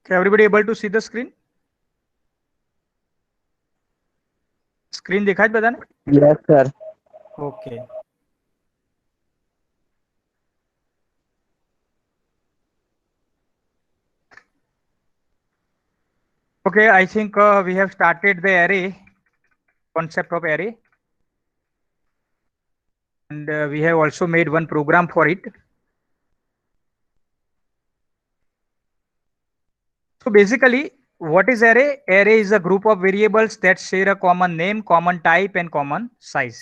Okay, everybody able to see the screen? Screen દેખાય બધાને? Yes, sir. Okay. Okay, I think we have started the array, concept of array, and we have also made one program for it. So basically, what is array? Array is a group of variables that share a common name, common type, and common size.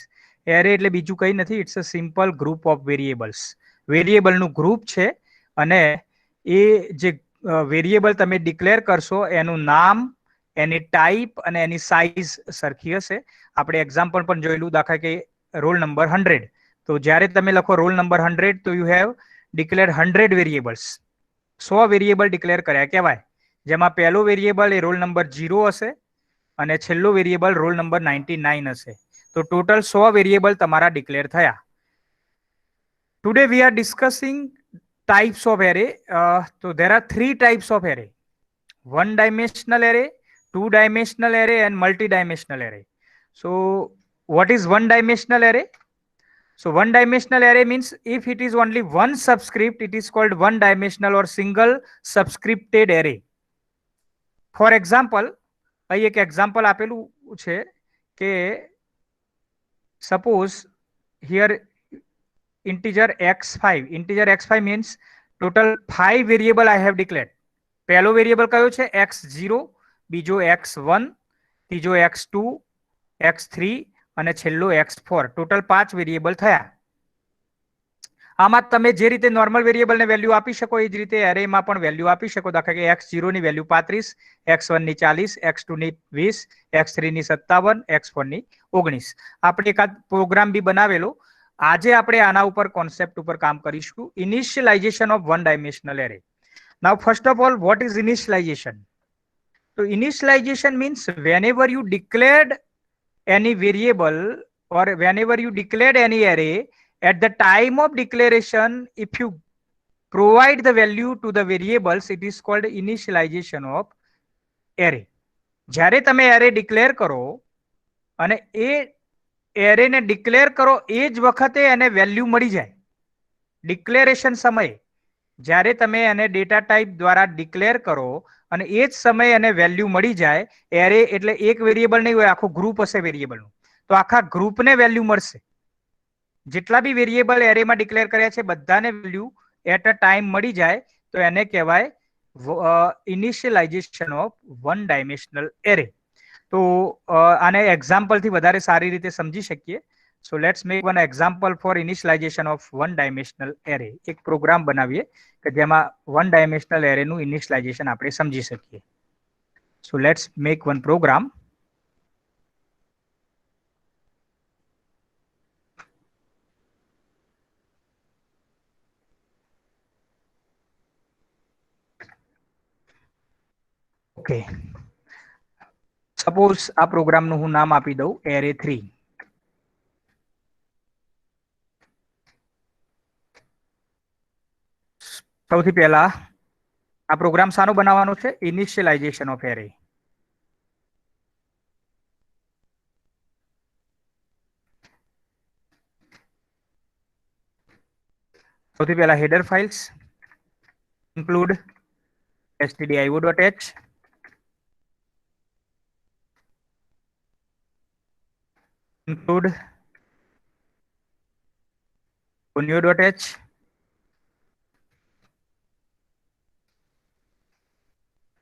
Array એટલે બીજું કંઈ નથી. It's a simple group of variables. Variable નું group છે અને એ જે variable તમે declare કરશો એનું નામ, એની ટાઈપ અને એની સાઇઝ સરખી હશે. આપણે એક્ઝામ્પલ પણ જોયેલું, દાખલા કે રોલ નંબર 100. તો જ્યારે તમે લખો રોલ નંબર 100 તો you have declare 100 variables. 100 variable declare કર્યા કહેવાય, જેમાં પહેલો વેરિયેબલ એ રોલ નંબર 0 હશે અને છેલ્લો વેરિયેબલ રોલ નંબર 99 હશે. તો ટોટલ 100 વેરિયેબલ તમારા ડિક્લેર થયા. Today we are discussing types of array. So there are 3 types of array: one dimensional array, two dimensional array, and multi-dimensional array. So what is one dimensional array? So one dimensional array means if it is only one subscript, it is called one dimensional or single subscripted array. For example, અહીં એક example આપેલું છે કે suppose here integer x5 means total 5 variable I have declared. પહેલો variable કયો છે? x0, બીજો x1, ત્રીજો x2, x3 અને છેલ્લો x4. ટોટલ 5 વેરિયેબલ થયા. આમાં તમે જે રીતે નોર્મલ વેરિયેબલને વેલ્યુ આપી શકો એ જ રીતે એરેમાં પણ વેલ્યુ આપી શકો. દાખલા કે x0 ની વેલ્યુ 35, x1 ની 40, x2 ની 20, x3 ની 57, x4 ની 19. આપણે એકાદ પ્રોગ્રામ બી બનાવેલો. આજે આપણે આના ઉપર કોન્સેપ્ટ ઉપર કામ કરીશું, initialization of one dimensional array. Now, first of all, what is initialization? So, initialization means whenever you declared any variable or whenever you declared any array, at the time of declaration, if you provide the value to the variables, it is called initialization of array. જ્યારે તમે array declare કરો અને એ array ને declare કરો એ જ વખતે એને value મળી જાય. ડિક્લેરેશન સમયે જ્યારે તમે એને ડેટા ટાઈપ દ્વારા ડિક્લેર કરો અને એ જ સમયે એને વેલ્યુ મળી જાય. એરે એટલે એક વેરિયેબલ નહીં હોય, આખું ગ્રુપ હશે વેરિયેબલનું, તો આખા ગ્રુપને વેલ્યુ મળશે. જેટલા બી વેરિયેબલ એરેમાં ડિક્લેર કર્યા છે બધાને વેલ્યુ એટ અ ટાઈમ મળી જાય તો એને કહેવાય initialization of one dimensional array. તો આને એક્ઝામ્પલથી વધારે સારી રીતે સમજી શકીએ. So let's make one example for initialization of one dimensional array. એક પ્રોગ્રામ બનાવીએ કે જેમાં one dimensional array નું initialization આપણે સમજી શકીએ. So let's make one program. Okay. Suppose આ પ્રોગ્રામનું હું નામ આપી દઉં array3. સૌથી પહેલા આ પ્રોગ્રામ શાનો બનાવવાનો છે? Initialization of array. સૌથી પહેલા header files include stdio.h, include unio.h,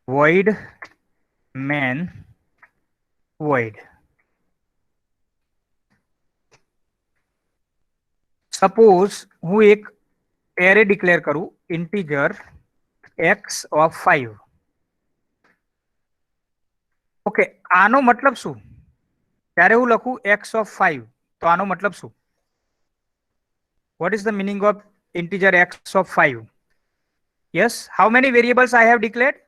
void main void. Suppose હું એક એરે ડિક્લેર કરું ઇન્ટીજર x of 5. ઓકે, આનો મતલબ શું? ત્યારે હું લખું x of 5 તો આનો મતલબ શું? What is the meaning of integer x of 5? Yes, how many variables I have declared?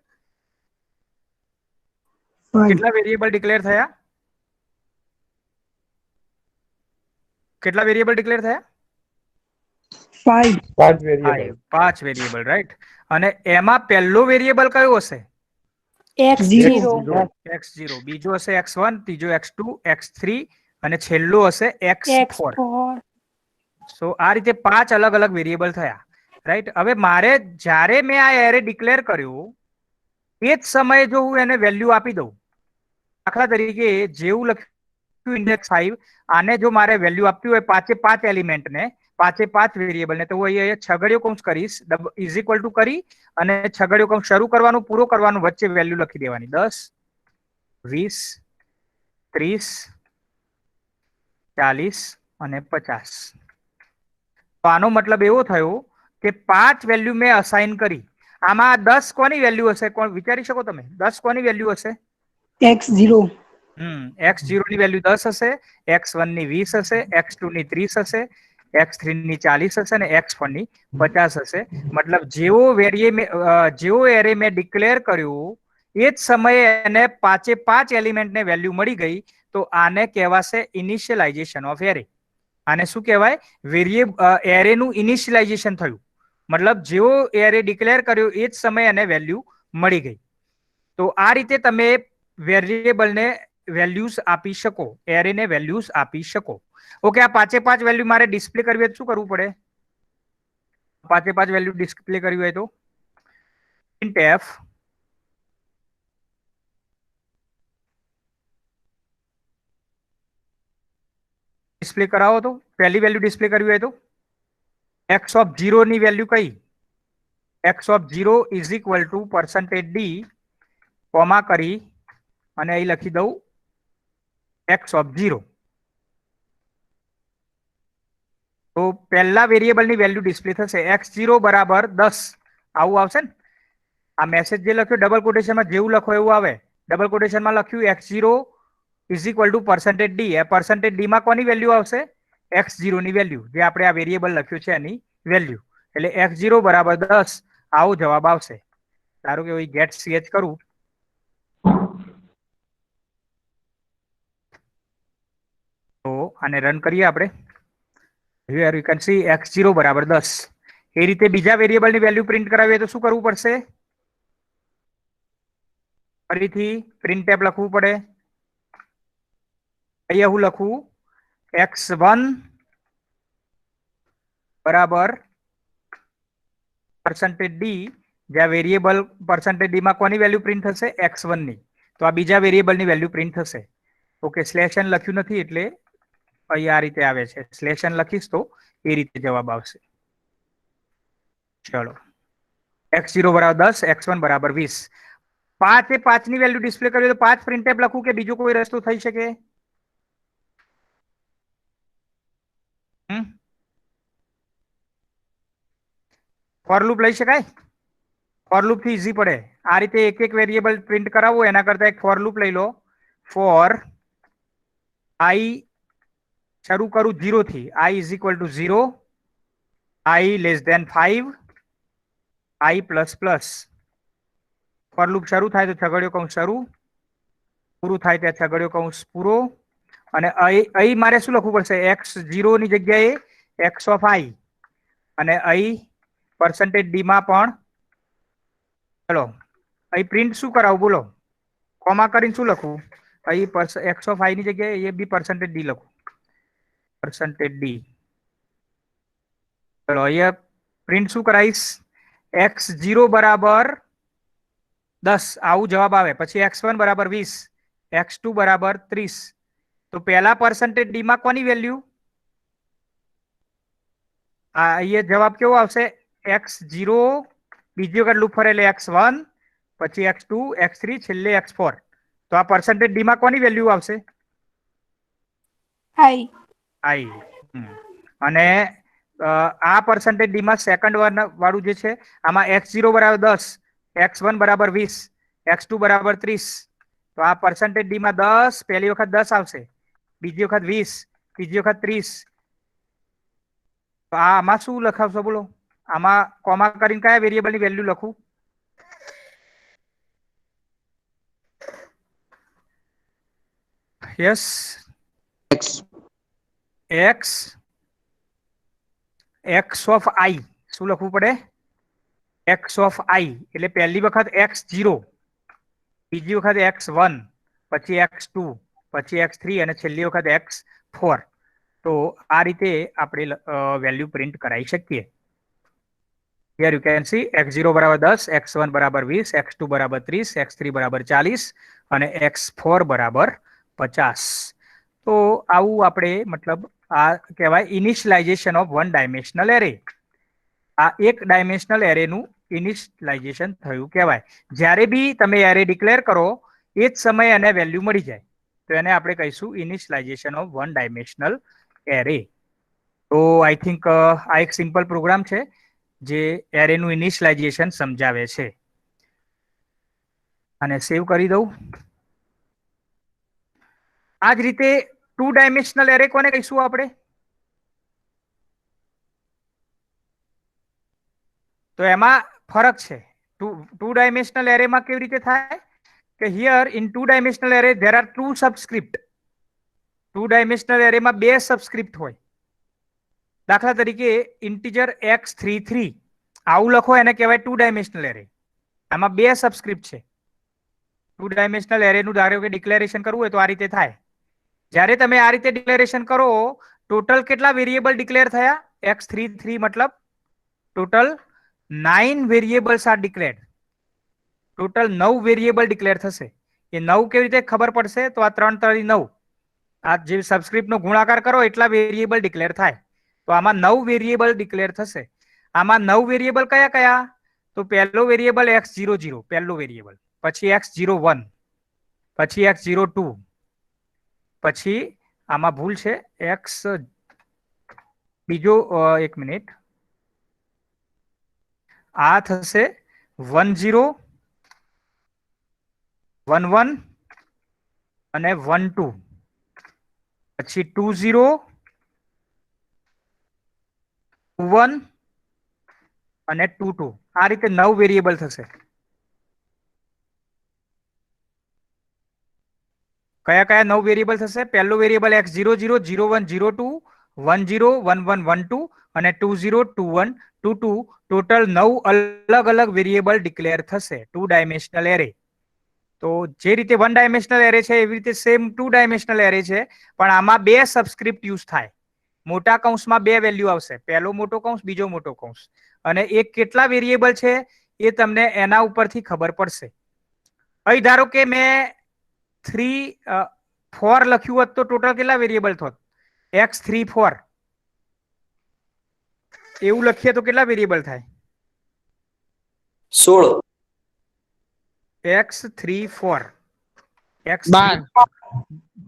કેટલા વેરિયેબલ ડિક્લેર થયા? કેટલા વેરિયેબલ ડિક્લેર થયા? 5 variable. 5 variable, right. અને એમાં પહેલો વેરિયેબલ કયો હશે? x0 x0 બીજો હશે x1 ત્રીજો x2 x3 અને છેલ્લો હશે x4 x4 સો આ રીતે 5 અલગ અલગ વેરિયેબલ થયા રાઈટ હવે મારે જ્યારે મેં આ એરે ડિક્લેર કર્યો એ જ સમયે જો હું એને વેલ્યુ આપી દઉં દાખલા તરીકે જેવું લખ્યું ઇન્ડેક્સ 5 આને જો મારે વેલ્યુ આપવી હોય પાંચે પાંચ એલિમેન્ટ ને પાંચે પાંચ વેરિયેબલ ને તો હું અહીંયા છગડીયો કૌંસ કરીશ ઇઝ ઇક્વલ ટુ કરી અને છગડીયો કૌંસ શરૂ કરવાનું પૂરો કરવાનું વચ્ચે વેલ્યુ લખી દેવાની 10 20 30 40 અને 50 તો આનો મતલબ એવો થયો કે 5 વેલ્યુ મેં અસાઇન કરી આમાં 10 કોની વેલ્યુ હશે કોણ વિચારી શકો તમે 10 કોની વેલ્યુ હશે x0 x0 ની વેલ્યુ 10 હશે x1 ની 20 હશે x2 ની 30 હશે x3 ની 40 હશે અને x4 ની 50 હશે મતલબ જેવો એરે મેં ડિક્લેર કર્યો એ જ સમયે એને પાંચે પાંચ એલિમેન્ટ ને વેલ્યુ મળી ગઈ તો આને કહેવાશે ઇનિશિયલાઇઝેશન ઓફ એરે આને શું કહેવાય એરે નું ઇનિશિયલાઇઝેશન થયું મતલબ જેવો એરે ડિક્લેર કર્યો એ જ સમયે એને વેલ્યુ મળી ગઈ તો આ રીતે તમે વેરિયેબલ ને વેલ્યુઝ આપી શકો એરે ને વેલ્યુઝ આપી શકો ઓકે આ પાંચે પાંચ વેલ્યુ મારે ડિસ્પ્લે કરવી હોય તો શું કરવું પડે પાંચે પાંચ વેલ્યુ ડિસ્પ્લે કરવી હોય તો printf ડિસ્પ્લે કરાવો તો પહેલી વેલ્યુ ડિસ્પ્લે કરવી હોય તો x ઓફ 0 ની વેલ્યુ કઈ x of 0 is equal two %d comma કરી અને અહીં લખી દઉં x ઓફ 0 તો પહેલા વેરિયેબલ ની વેલ્યુ ડિસ્પ્લે થશે x0 બરાબર 10 આવું આવશે ને આ મેસેજ જે લખ્યો ડબલ કોટેશનમાં જેવું લખો એવું આવે ડબલ કોટેશનમાં લખ્યું x0 is equal two %d A %d માં કોની વેલ્યુ આવશે x0 ની વેલ્યુ જે આપણે આ વેરિયેબલ લખ્યું છે એની વેલ્યુ એટલે x0 બરાબર 10 આવો જવાબ આવશે ધારો કે હું ગેટ ch કરું તો આને રન કરીએ આપણે here you can see x0 બરાબર 10 એ રીતે બીજા વેરિયેબલ ની વેલ્યુ પ્રિન્ટ કરાવીએ તો શું કરવું પડશે ફરીથી printf લખવું પડે અહીંયા હું લખું x1 બરાબર %d જ્યાં વેરિયેબલ %d માં કોની વેલ્યુ પ્રિન્ટ થશે x1 ની તો આ બીજા વેરિયેબલ ની વેલ્યુ પ્રિન્ટ થશે ઓકે સ્લેશ n લખ્યું નથી એટલે અહીં આ રીતે આવે છે સ્લેશ n લખીશ તો એ રીતે જવાબ આવશે ચલો x0 બરાબર 10 x1 બરાબર 20 પાંચે પાંચ ની વેલ્યુ ડિસ્પ્લે કરવી તો 5 printf લખું કે બીજો કોઈ રસ્તો થઈ શકે ફોર લૂપ લઈ શકાય ફોર લૂપ થી ઈઝી પડે આ રીતે એક એક વેરિયેબલ પ્રિન્ટ કરાવવો એના કરતા એક ફોર લૂપ લઈ લો ફોર i શરૂ કરું 0 થી i is equal to 0 i less than 5 i plus plus for loop શરૂ થાય તો છગડીયો કૌંસ શરૂ પૂરું થાય ત્યાં છગડીયો કૌંસ પૂરો અને અહીં મારે શું લખવું પડશે x0 ની જગ્યાએ x ઓફ i અને અહીં %d માં પણ ચલો અહીં પ્રિન્ટ શું કરાવું બોલો કોમા કરીને શું લખું અહીં x ઓફ i ની જગ્યાએ એ બી %d લખું %d ચલો અહીંયા પ્રિન્ટ શું કરાવીશ x0 બરાબર 10 આવું જવાબ આવે પછી x1 બરાબર 20 x2 બરાબર 30 તો પહેલા %d માં કોની વેલ્યુ અહીંયા જવાબ કેવો આવશે x0 બીજી વખત લૂપ ફરે એટલે x1 પછી x2 x3 છેલ્લે x4 તો આ %d માં કોની વેલ્યુ આવશે i અને આ %d માં સેકન્ડ વાળું જે છે આમાં x0 બરાબર 10 x1 બરાબર 20 x2 બરાબર 30 તો આ %d માં 10 પહેલી વખત 10 આવશે બીજી વખત 20 ત્રીજી વખત 30 તો આમાં શું લખાવશો બોલો આમાં કોમા કરીને કયા વેરિયેબલ ની વેલ્યુ લખું યસ x ઓફ i શું લખવું પડે x ઓફ i એટલે પહેલી વખત x0 બીજી વખત x1, પછી x2, પછી x3 અને છેલ્લી વખત x4. તો આ રીતે આપણે વેલ્યુ પ્રિન્ટ કરાવી શકીએ. Here you can see x0 બરાબર 10, x1 બરાબર 20, x2 બરાબર 30, x3 બરાબર 40 અને x4 બરાબર 50. તો આવું આપણે મતલબ આ કહેવાય initialization of one dimensional array. આ એક ડાયમેન્શનલ એરેનું ઇનિશિયલાઇઝેશન થયું કહેવાય. જ્યારે બી તમે એરે ડિક્લેર કરો એ જ સમયે એને વેલ્યુ મળી જાય તો એને આપણે કહીશું initialization of one dimensional array. તો આઈ થિંક આ એક સિમ્પલ પ્રોગ્રામ છે જે એરેનું ઇનિશિયલાઇઝેશન સમજાવે છે. અને સેવ કરી દઉં. આ જ રીતે 2 ડાયમેન્શનલ એરે કોને કહીશું આપણે? તો એમાં ફરક છે. 2 ડાયમેન્શનલ એરેમાં કેવી રીતે થાય કે here in 2 dimensional array there are 2 subscript. 2 dimensional એરેમાં 2 સબસ્ક્રિપ્ટ હોય. દાખલા તરીકે ઇન્ટીજર x33 આવું લખો એને કહેવાય 2 ડાયમેન્શનલ એરે. આમાં 2 સબસ્ક્રિપ્ટ છે. 2 ડાયમેન્શનલ એરેનું ધારો કે ડિક્લેરેશન કરવું હોય તો આ રીતે થાય. જ્યારે તમે આ રીતે ડિક્લેરેશન કરો ટોટલ કેટલા વેરિયેબલ ડિક્લેર થયા? x33 મતલબ total 9 variables are declared. Total 9 variable declare થશે. એ 9 કેવી રીતે ખબર પડશે? તો આ 3 3 9 આ જે સબસ્ક્રિપ્ટનો ગુણાકાર કરો એટલા વેરિયેબલ ડિક્લેર થાય. તો આમાં 9 વેરિયેબલ ડિક્લેર થશે. આમાં 9 વેરિયેબલ કયા કયા? તો પહેલો વેરિયેબલ x00 પહેલો વેરિયેબલ, પછી x01, પછી x02, પછી આમાં ભૂલ છે x બીજો એક મિનિટ આ થશે 10, 11 અને 12, પછી 20, 21 અને 22. આ રીતે 9 વેરિયેબલ થશે. કયા કયા 9 વેરિયેબલ થશે? પહેલો વેરિયેબલ x00, 01, 02, 10, 11, 12 અને 20, 21, 22. ટોટલ 9 અલગ અલગ વેરિયેબલ ડિક્લેર થશે 2 ડાયમેન્શનલ એરે. તો જે રીતે 1 ડાયમેન્શનલ એરે છે એવી રીતે સેમ 2 ડાયમેન્શનલ એરે છે, પણ આમાં 2 સબસ્ક્રિપ્ટ યુઝ થાય. મોટા કૌંસમાં 2 વેલ્યુ આવશે, પહેલો મોટો કૌંસ, બીજો મોટો કૌંસ. અને એ કેટલા વેરિયેબલ છે એ તમને એના ઉપરથી ખબર પડશે. અહીં ધારો કે મેં 4 લખ્યું હોત તો ટોટલ કેટલા વેરિયેબલ થોત? x34 એવું લખીએ તો કેટલા વેરિયેબલ થાય? 16. x34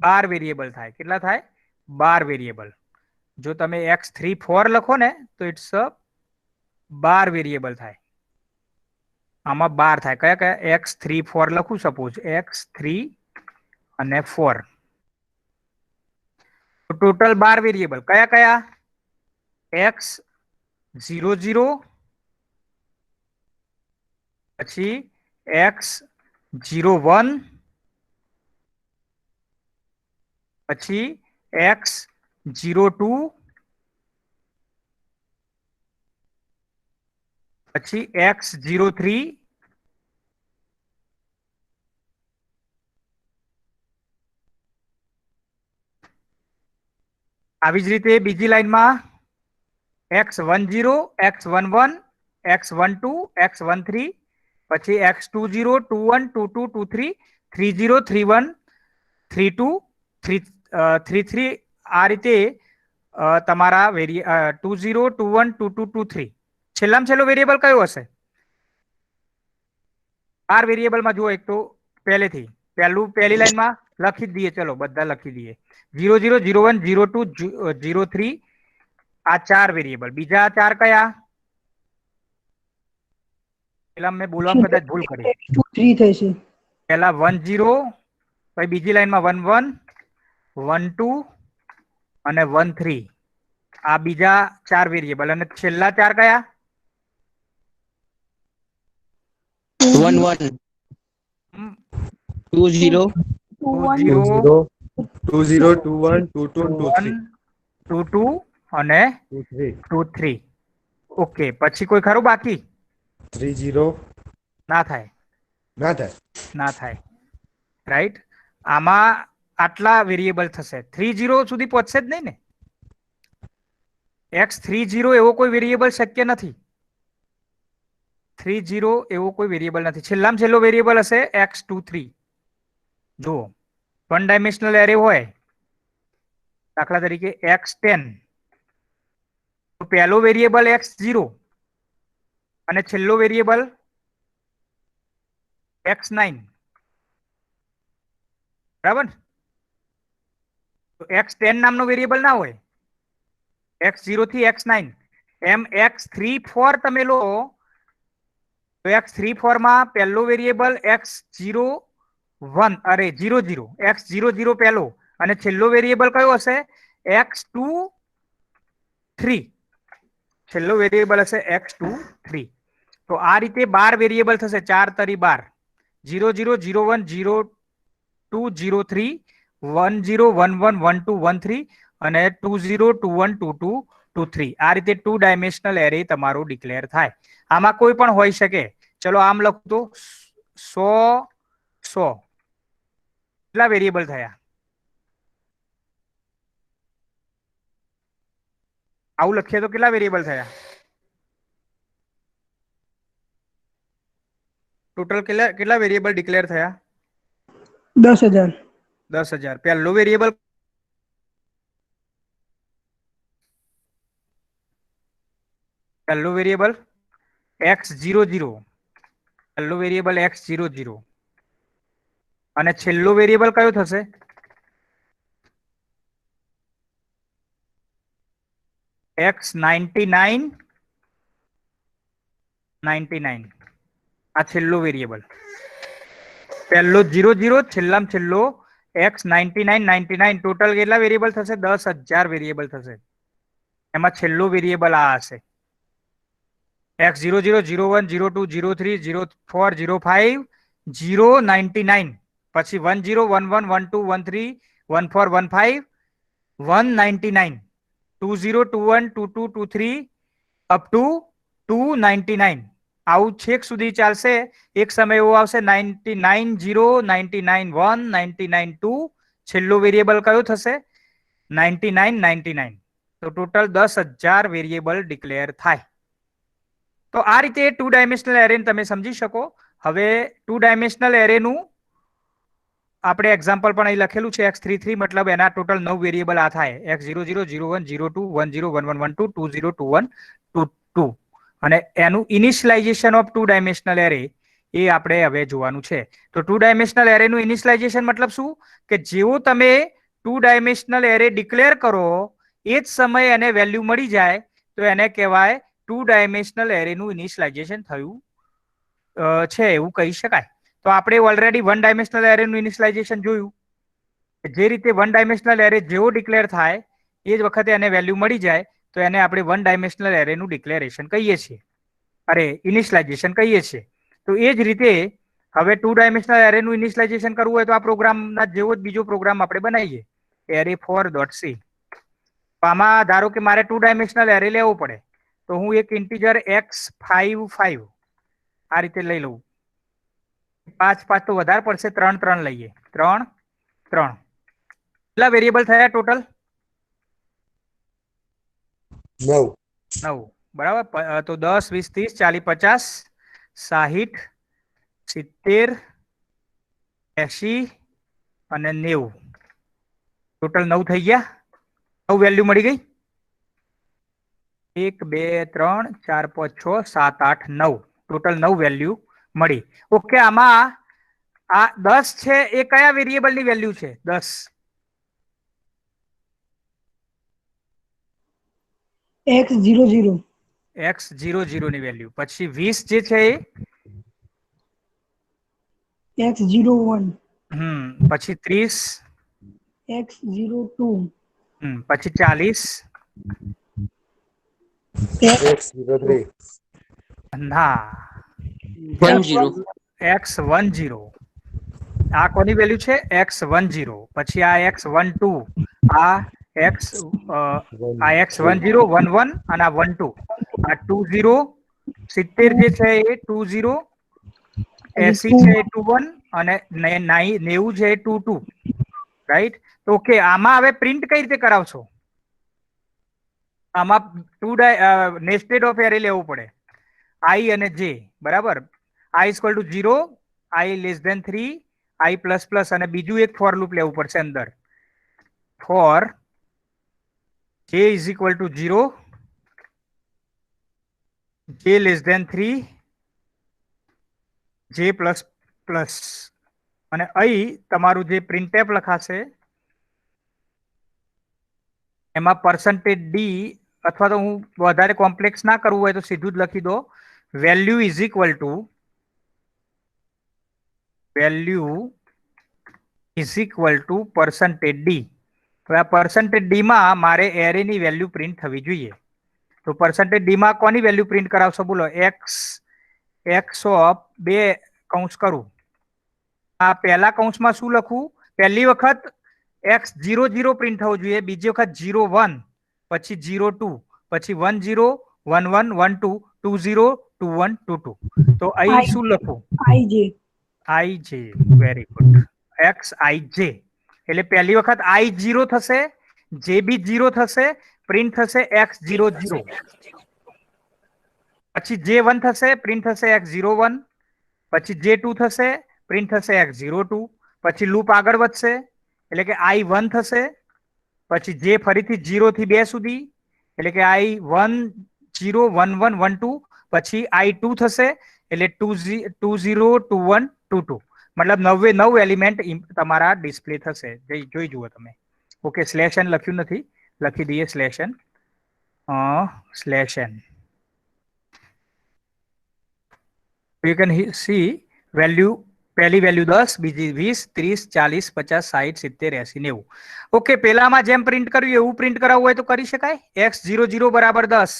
12 વેરિયેબલ થાય. કેટલા થાય? 12 વેરિયેબલ. જો તમે x34 લખો ને તો ઇટ્સ 12 વેરિયેબલ થાય. આમાં 12 થાય. કયા કયા? x34 લખું, સપોઝ x3 અને 4. Total 12 variable. કયા કયા? x00, પછી x01, પછી x02, પછી x03, આવી જ રીતે બીજી લાઈનમાં x10, x11, x12, x13, પછી x20, 21, 22, 23, 30, 31, 32, 33. આ રીતે તમારા 20, 21, 22, 23. છેલ્લામાં છેલ્લો વેરિયેબલ કયો હશે? 12 વેરિયેબલમાં જુઓ, એક તો પહેલી લાઈનમાં લખી જ દઈએ. ચલો બધા લખી દઈએ. 00, 01, 02, 03. આ 4 વેરિયેબલ. બીજા 4 કયા? પેલા મેં બોલવામાં કદાચ ભૂલ કરી. 3 થશે. પહેલા 10, પછી બીજી લાઈનમાં 11, 12 અને 13. આ બીજા 4 વેરિયેબલ. અને છેલ્લા 4 કયા? 11, 20, 20, 20, 21, 22, 23. 22 અને 23. ઓકે. પછી કોઈ ખરું બાકી? 30 ના થાય. ના થાય. ના થાય. રાઈટ. આમાં આટલા વેરિયેબલ થશે. 30 સુધી પહોંચશે જ નહીં ને. x30 એવો કોઈ વેરિયેબલ શક્ય નથી. 30 એવો કોઈ વેરિયેબલ નથી. છેલ્લામાં છેલ્લો વેરિયેબલ હશે x23. જુઓ, વન ડાયમેન્શનલ એરે હોય, દાખલા તરીકે x10, તો પહેલો વેરિયેબલ x0 અને છેલ્લો વેરિયેબલ x9, બરાબર. તો x10 નામનો વેરિયેબલ ના હોય, x0 થી x9. એમ x34 તમે લો તો x34 માં પહેલો વેરિયેબલ x01 અરે 00 x00 પહેલો અને છેલ્લો વેરિયેબલ કયો હશે x23. છેલ્લો વેરિયેબલ હશે x23. તો આ રીતે 12 વેરિયેબલ થશે. 4 તરી 12. 00 01 02 03 10 11 12 13 અને 20 21 22 23. આ રીતે 2 ડાયમેન્શનલ એરે તમારો ડિક્લેર થાય. આમાં કોઈ પણ હોઈ શકે. ચલો આમ લખતો 100 કેટલા વેરિયેબલ થયા? આવું લખીએ તો કેટલા વેરિયેબલ થયા? ટોટલ કેટલા વેરિયેબલ ડિક્લેર થયા? 10,000. 10,000. પહેલો વેરિયેબલ x00, પહેલો વેરિયેબલ x00 અને છેલ્લો વેરિયેબલ કયો થશે? x99. આ છેલ્લો વેરિયેબલ. પહેલો 00, છેલ્લામાં છેલ્લો x99. ટોટલ કેટલા વેરિયેબલ થશે? 10,000 વેરિયેબલ થશે. એમાં છેલ્લો વેરિયેબલ આ હશે x00 01 02 03 04 05 099. પછી 10 11 12 13 14 15 199 20 21 22 23 અપ ટુ 299. આવું છેક સુધી ચાલશે. એક સમય એવો આવશે 99 0 99 1 99 2. છેલ્લો વેરિયેબલ કયો થશે? 99. તો ટોટલ 10,000 વેરિયેબલ ડિક્લેર થાય. તો આ રીતે 2 ડાયમેન્શનલ એરે તમે સમજી શકો. હવે 2 ડાયમેન્શનલ એરેનું આપણે એક્ઝામ્પલ પણ અહીં લખેલું છે. x33 મતલબ એના ટોટલ 9 વેરિયેબલ આ થાય. x00 01 02 10 11 12 20 21 22. અને એનું ઇનિશિયલાઇઝેશન ઓફ 2 ડાયમેન્શનલ એરે એ આપણે હવે જોવાનું છે. તો 2 ડાયમેન્શનલ એરેનું ઇનિશિયલાઇઝેશન મતલબ શું? કે જેવો તમે 2 ડાયમેન્શનલ એરે ડિક્લેર કરો એ જ સમયે એને વેલ્યુ મળી જાય તો એને કહેવાય 2 ડાયમેન્શનલ એરેનું ઇનિશિયલાઇઝેશન થયું છે એવું કહી શકાય. તો આપણે ઓલરેડી 1 ડાયમેન્શનલ એરેનું ઇનિશિયલાઇઝેશન જોયું. જે રીતે 1 ડાયમેન્શનલ એરે જેવો ડિક્લેર થાય એ જ વખતે એને વેલ્યુ મળી જાય તો એને આપણે 1 ડાયમેન્શનલ એરેનું ડિક્લેરેશન કહીએ છીએ, અરે ઇનિશિયલાઇઝેશન કહીએ છીએ. તો એ જ રીતે હવે 2 ડાયમેન્શનલ એરેનું ઇનિશિયલાઇઝેશન કરવું હોય તો આ પ્રોગ્રામના જેવો જ બીજો પ્રોગ્રામ આપણે બનાવીએ, array4.c. આમાં ધારો કે મારે 2 ડાયમેન્શનલ એરે લેવો પડે તો હું એક ઇન્ટીજર x55 આ રીતે લઈ લઉં. 5 તો વધારે પડશે, 3 લઈએ. 3 કેટલા વેરિયેબલ થયા ટોટલ? 9. બરાબર. તો 10 20 30 40 50 60 70 80 અને 90. ટોટલ 9 થઈ ગયા. 9 વેલ્યુ મળી ગઈ. 1 2 3 4 5 6 7 8 9. ટોટલ 9 વેલ્યુ મળી. ઓકે. આમાં આ 10 છે એ કયા વેરિયેબલની વેલ્યુ છે? 10 x00. x00 ની વેલ્યુ. પછી 20 જે છે એ x01. પછી 30 x02. પછી 40 x03. ના x10. આ કોની વેલ્યુ છે? x10. પછી આ x12, આ x10 11 અને આ 12, આ 20 70 જે છે એ 20, 80 છે એ 21 અને 90 છે 2 2, રાઈટ? તો ઓકે, આમાં હવે પ્રિન્ટ કઈ રીતે કરાવશો? આમાં નેસ્ટેડ ઓફ એરે લેવું પડે, આઈ અને જે, બરાબર? I equal to 0, i less than 3, i plus plus, અને બીજું એક ફોર લૂપ લેવું પડશે અંદર, ફોર જે ઇઝ ઇક્વલ ટુ 0, જે લેસ ધેન 3, જે પ્લસ પ્લસ, અને અહીં તમારું જે પ્રિન્ટએફ લખાશે એમાં પર્સન્ટેજ ડી, અથવા તો હું વધારે કોમ્પ્લેક્સ ના કરવું હોય તો સીધું જ લખી દો, value is equal two percentage D. હવે આ પર્સન્ટેજ ડી માં મારે એરેની વેલ્યુ પ્રિન્ટ થવી જોઈએ. તો પર્સન્ટેજ ડી માં કોની વેલ્યુ પ્રિન્ટ કરાવશો? બોલો. એક્સ ઓફ 2 કૌંસ કરું. આ પહેલા કૌંસમાં શું લખું? પહેલી વખત x00 પ્રિન્ટ થવું જોઈએ, બીજી વખત 01, પછી 02, પછી 10, 11, 12, 20, 21, 22. તો અહીં શું લખું? I i. Very good. XIJ. એટલે પહેલી વખત I0 થશે, જે બી 0 થશે, પ્રિન્ટ થશે X00. પછી J1 થશે, પ્રિન્ટ થશે X01. પછી J2 થશે, પ્રિન્ટ થશે X02. પછી લૂપ આગળ વધશે એટલે કે I1 થશે, પછી J ફરીથી 0 થી 2 સુધી એટલે કે I1 0 1 1 1 2, પછી I2 થશે એટલે 20 21 22. મતલબ 99 એલિમેન્ટ તમારા ડિસ્પ્લે થશે. જોઈ જુઓ તમે. ઓકે, સ્લેશ એન લખ્યું નથી, લખી દઈએ slash N. You can see value. પહેલી વેલ્યુ 10, બીજી 20, 30, 40, 50, 60, 70, 80, 90. ઓકે, પેલામાં જેમ પ્રિન્ટ કર્યું એવું પ્રિન્ટ કરાવવું હોય તો કરી શકાય. X00 બરાબર 10,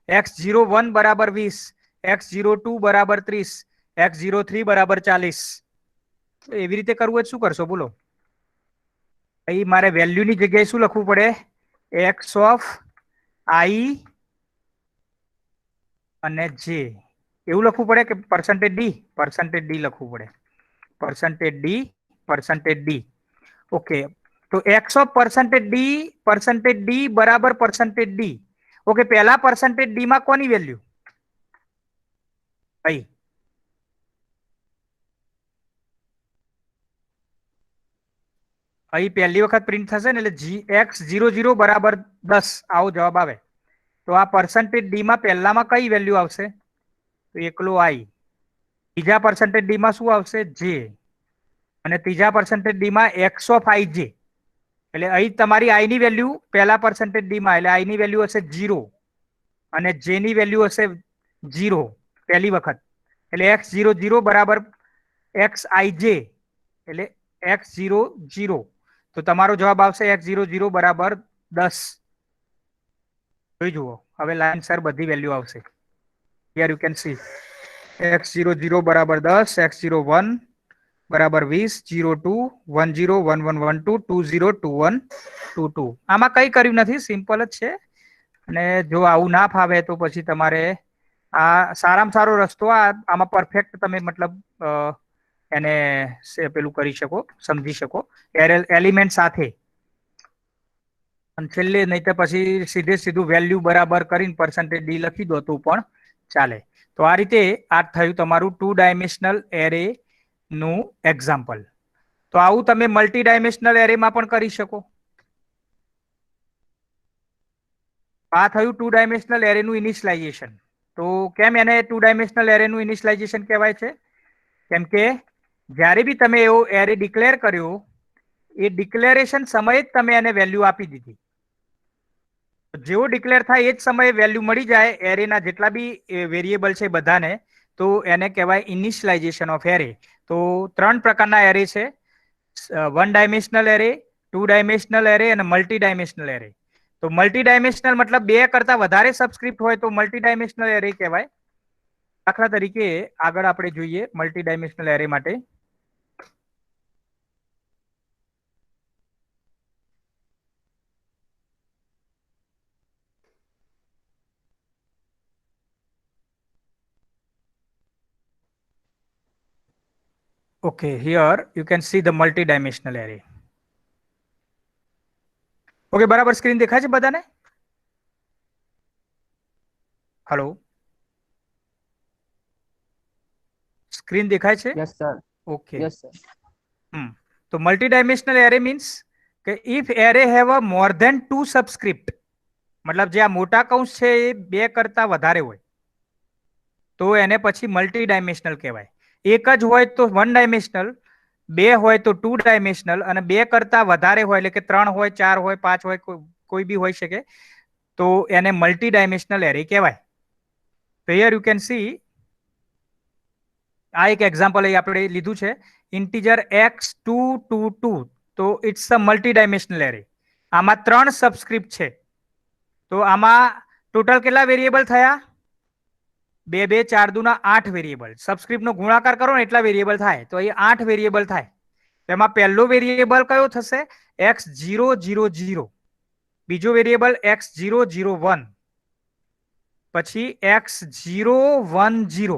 X01 બરાબર 20, X02 બરાબર 30, X03 બરાબર 40. એવી રીતે કરવું હોય શું કરશો? બોલો. અહીં મારે વેલ્યુની જગ્યાએ શું લખવું પડે? એક્સ ઓફ આઈ અને જે, એવું લખવું પડે કે પર્સન્ટેજ ડી? પર્સન્ટેજ ડી લખવું પડે. Percentage D. ઓકે, તો એક્સ ઓફ પર્સન્ટેજ ડી બરાબર પર્સન્ટેજ ડી. ઓકે, પહેલા પર્સન્ટેજ ડી માં કોની વેલ્યુ? અહીં પહેલી વખત પ્રિન્ટ થશે ને એટલે X00 બરાબર 10, આવો જવાબ આવે. તો આ પર્સન્ટેજ ડી માં પહેલામાં કઈ વેલ્યુ આવશે? તો એકલો આઈ. બીજા પર્સન્ટેજ ડી માં શું આવશે? જે. અને ત્રીજા પર્સન્ટેજ ડી માં એક્સ ઓફ આઈ જે. એટલે અહીં તમારી આઈ ની વેલ્યુ પહેલા પર્સન્ટેજ ડી માં, એટલે આઈ ની વેલ્યુ હશે 0 અને જે ની વેલ્યુ હશે 0 પહેલી વખત. એટલે X00 બરાબર XIJ, એટલે X00. તો તમારો જવાબ આવશે X00 બરાબર 10. જોઈ જુઓ, હવે લાઈન સર બધી વેલ્યુ આવશે. Here you can C X00 બરાબર 10, X01 બરાબર 20, 02, 10, 11, 12, 20, 21, 22. આમાં કઈ કર્યું નથી, સિમ્પલ જ છે. અને જો આવું ના ફાવે તો પછી તમારે આ સારામાં સારો રસ્તો, આમાં પરફેક્ટ તમે મતલબ એને પેલું કરી શકો, સમજી શકો એલિમેન્ટ સાથે. અને છેલ્લે નહીં તો પછી સીધું વેલ્યુ બરાબર કરીને પર્સન્ટેજ ડી લખી દો તો પણ ચાલે. તો આ રીતે આ થયું તમારું 2 ડાયમેન્શનલ એરે નું એક્ઝામ્પલ. તો આવું તમે મલ્ટી ડાયમેન્શનલ એરેમાં પણ કરી શકો. આ થયું 2 ડાયમેન્શનલ એરેનું ઇનિશિયલાઇઝેશન. તો કેમ એને 2 ડાયમેન્શનલ એરેનું ઇનિશિયલાઇઝેશન કહેવાય છે? કેમ કે જ્યારે બી તમે એવો એરે ડિક્લેર કર્યો, એ ડિક્લેરેશન સમયે જ તમે એને વેલ્યુ આપી દીધી. જેવો ડિક્લેર થાય એ જ સમયે વેલ્યુ મળી જાય એરેના જેટલા બી વેરિયેબલ છે બધાને, તો એને કહેવાય ઇનિશિયલાઇઝેશન ઓફ એરે. તો 3 પ્રકારના એરે છે: 1 ડાયમેન્શનલ એરે, 2 ડાયમેન્શનલ એરે અને મલ્ટી ડાયમેન્શનલ એરે. તો મલ્ટી ડાયમેન્શનલ મતલબ 2 કરતા વધારે સબસ્ક્રિપ્ટ હોય તો મલ્ટી ડાયમેન્શનલ એરે કહેવાય. દાખલા તરીકે આગળ આપણે જોઈએ મલ્ટી ડાયમેન્શનલ એરે માટે. Okay, here you can see the multi-dimensional array. Okay, બરાબર સ્ક્રીન દેખાય છે બધાને? હેલો, સ્ક્રીન દેખાય છે? Yes, sir. Okay. Yes, sir. તો multi-dimensional array means કે if array have a more than 2 subscript, મતલબ જે આ મોટા કૌંસ છે એ 2 કરતા વધારે હોય તો એને પછી મલ્ટી ડાયમેન્શનલ કહેવાય. એક જ હોય તો 1 ડાયમેન્શનલ, 2 હોય તો 2 ડાયમેન્શનલ અને 2 કરતા વધારે હોય એટલે કે 3 હોય, 4 હોય, 5 હોય, કોઈ બી હોઈ શકે તો એને મલ્ટી ડાયમેન્શનલ એરે કહેવાય. તો હિયર યુ કેન સી આ એક એક્ઝામ્પલ અહીં આપણે લીધું છે ઇન્ટીજર x222 તો it's a multi dimensional array. આમાં 3 સબસ્ક્રિપ્ટ છે તો આમાં ટોટલ કેટલા વેરિયેબલ થયા? 2 2 4 દુના 8 વેરિયેબલ. સબસ્ક્રિપ્ટનો ગુણાકાર કરો ને એટલા વેરિયેબલ થાય તો અહીં 8 વેરિયેબલ થાય. તેમાં પહેલો વેરિયેબલ કયો થશે? x000. બીજો વેરિયેબલ x001, પછી x010,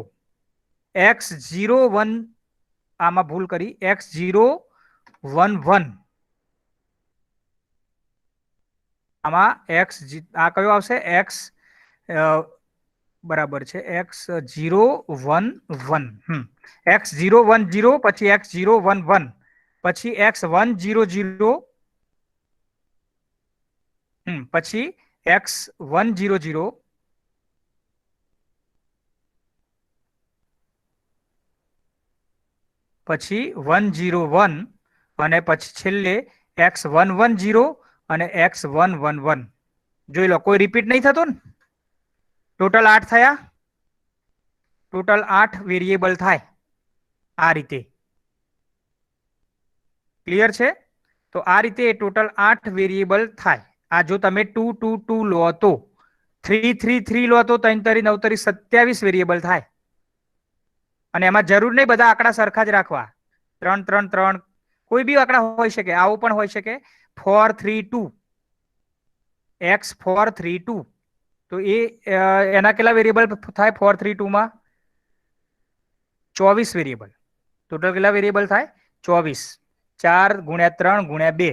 x01, આમાં ભૂલ કરી, x011, આમાં આ કયો આવશે? x બરાબર છે x011, x010, પછી x011, પછી x100, પછી x100, પછી 101 અને પછી છેલ્લે x110 અને x111. જોઈ લો, કોઈ રિપીટ નહીં થતું ને? ટોટલ 8 થયા. ટોટલ 8 વેરિયેબલ થાય આ રીતે. ક્લિયર છે? તો આ રીતે ટોટલ 8 વેરિયેબલ થાય. આ જો તમે 2 2 2 લો તો 3 3 3 લો તો 3 3 9 3 27 વેરિયેબલ થાય. અને એમાં જરૂર નહીં બધા આંકડા સરખા જ રાખવા. 3 3 3 કોઈ બી આંકડા હોઈ શકે. આવો પણ હોઈ શકે 4 3 2, x432. તો એના કેટલા વેરિયેબલ થાય? 4 3 2 માં 24 વેરિયેબલ. ટોટલ કેટલા વેરિયેબલ થાય? 24. 4 ગુણ્યા 3 ગુણ્યા 2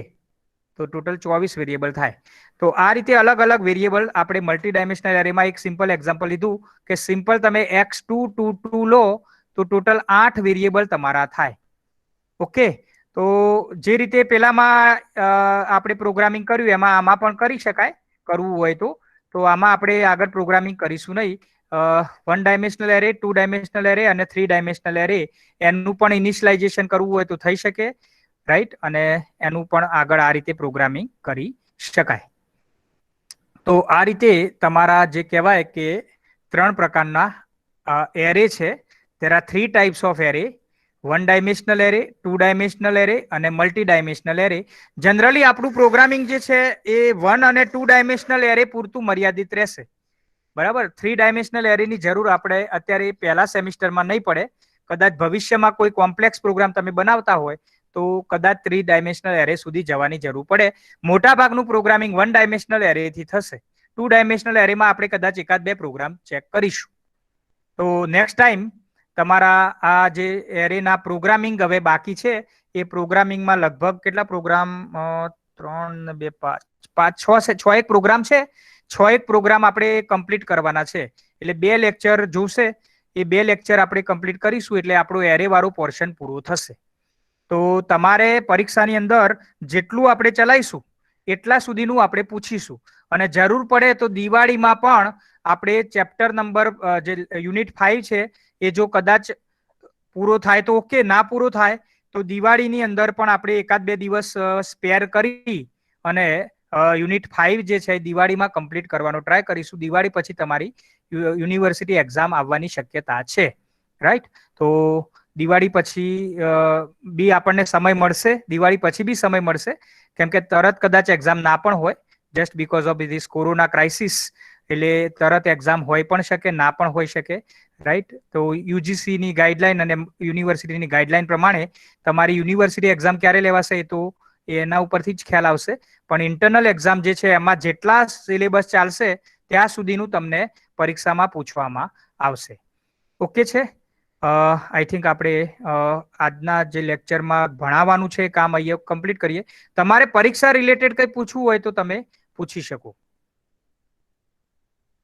તો ટોટલ 24 વેરિયેબલ થાય. તો આ રીતે અલગ અલગ વેરિયેબલ આપણે મલ્ટી ડાયમેન્શનલ એરેમાં એક સિમ્પલ એક્ઝામ્પલ લીધું કે સિમ્પલ તમે x222 લો તો ટોટલ 8 વેરિયેબલ તમારા થાય. ઓકે, તો જે રીતે પેલામાં આપણે પ્રોગ્રામિંગ કર્યું એમાં આમાં પણ કરી શકાય કરવું હોય તો આમાં આપણે આગળ પ્રોગ્રામિંગ કરીશું નહીં. 1 ડાયમેન્શનલ એરે, 2 ડાયમેન્શનલ એરે અને 3 ડાયમેન્શનલ એરે એનું પણ ઇનિશિયલાઇઝેશન કરવું હોય તો થઈ શકે, રાઈટ? અને એનું પણ આગળ આ રીતે પ્રોગ્રામિંગ કરી શકાય. તો આ રીતે તમારા જે કહેવાય કે 3 પ્રકારના એરે છે. there are 3 types of array: 1 dimensional array, 2 dimensional array અને મલ્ટી ડાયમેન્શનલ એરે. જનરલી આપણું પ્રોગ્રામિંગ જે છે એ 1 અને 2 ડાયમેન્શનલ એરે પૂરતું મર્યાદિત રહેશે. બરાબર? 3 ડાયમેન્શનલ એરેની જરૂર આપણે અત્યારે પહેલા સેમિસ્ટરમાં નહીં પડે. કદાચ ભવિષ્યમાં કોઈ કોમ્પ્લેક્સ પ્રોગ્રામ તમે બનાવતા હોય તો કદાચ 3 ડાયમેન્શનલ એરે સુધી જવાની જરૂર પડે. મોટા ભાગનું પ્રોગ્રામિંગ 1 ડાયમેન્શનલ એરેથી થશે. 2 ડાયમેન્શનલ એરેમાં આપણે કદાચ એકાદ બે પ્રોગ્રામ ચેક કરીશું. તો નેક્સ્ટ ટાઈમ તમારા આ જે એરેના પ્રોગ્રામિંગ હવે બાકી છે એ પ્રોગ્રામિંગમાં લગભગ કેટલા પ્રોગ્રામ? 3 2 5 6 એક પ્રોગ્રામ છે. 6 એક પ્રોગ્રામ આપણે કમ્પ્લીટ કરવાના છે. એટલે 2 લેક્ચર જોશે. એ 2 લેક્ચર આપણે કમ્પ્લીટ કરીશું એટલે આપણો એરે વાળો પોર્શન પૂરો થશે. તો તમારે પરીક્ષાની અંદર જેટલું આપણે ચલાવીશું એટલા સુધીનું આપણે પૂછીશું. અને જરૂર પડે તો દિવાળીમાં પણ આપણે ચેપ્ટર નંબર જે યુનિટ 5 છે એ જો કદાચ પૂરો થાય તો ઓકે, ના પૂરો થાય તો દિવાળીની અંદર પણ આપણે એકાદ બે દિવસ સ્પેર કરી અને યુનિટ 5 જે છે દિવાળીમાં કમ્પ્લીટ કરવાનો ટ્રાય કરીશું. દિવાળી પછી તમારી યુનિવર્સિટી એક્ઝામ આવવાની શક્યતા છે, રાઈટ? તો દિવાળી પછી બી આપણને સમય મળશે, દિવાળી પછી બી સમય મળશે, કેમ કે તરત કદાચ એક્ઝામ ના પણ હોય just because of this corona crisis. એટલે તરત એક્ઝામ હોય પણ શકે, ના પણ હોઈ શકે, રાઈટ? તો યુજીસીની ગાઈડલાઈન અને યુનિવર્સિટીની ગાઈડલાઈન પ્રમાણે તમારી યુનિવર્સિટી એક્ઝામ ક્યારે લેવાશે એ તો એના ઉપરથી જ ખ્યાલ આવશે. પણ ઇન્ટરનલ એક્ઝામ જે છે એમાં જેટલા સિલેબસ ચાલશે ત્યાં સુધીનું તમને પરીક્ષામાં પૂછવામાં આવશે. ઓકે છે? આઈ થિંક આપણે આજના જે લેક્ચરમાં ભણાવવાનું છે એ કામ અહીંયા કમ્પ્લીટ કરીએ. તમારે પરીક્ષા રિલેટેડ કંઈ પૂછવું હોય તો તમે પૂછી શકો.